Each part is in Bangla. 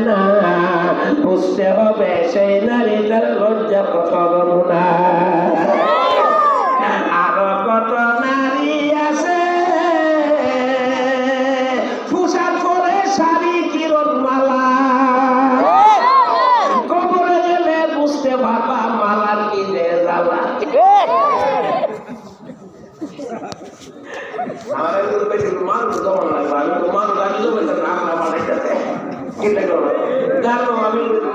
না, বুঝতে হবে সেই নারীদের লজ্জা কত নমুনা। আরো কত নারী আছে পোশাক পরে শাড়ি কিরণ মালা, কবরে গেলে বুঝতে পারবা মালার কি যে জ্বালা।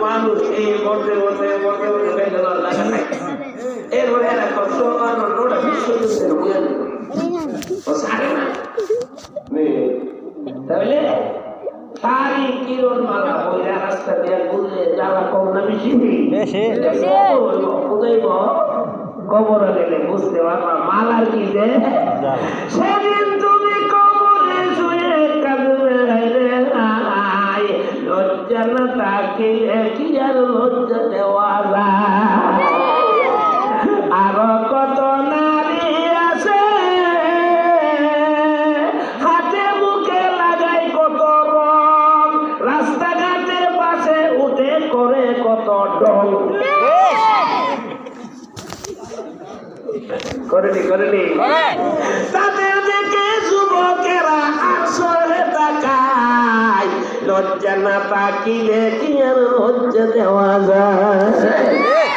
মানুষ এই বলতে বলতে বলতে বলতে এরপরে এরা কত তাহলে শাড়ি কিরণ মালা বইরা রাস্তা দিয়ে ঘুরলে জ্বালা কম না বেশি? কবর গেলে বুঝতে পারবা মালার কি যে। সেদিন তুমি কবরে শুয়ে কাঁদবে নাই, লজ্জা না থাকিলে কি আর লজ্জা দেওয়া যায়। আরো কত নারী আছে হাতে মুখে লাগাই কত রং, রাস্তাঘাটে পাশে উঠে করে কত ডং। করেনি করেনি তাদের দেখে যুবকেরা আসরে তাকায়, লজ্জা না থাকিলে কি আর লজ্জা দেওয়া যায়।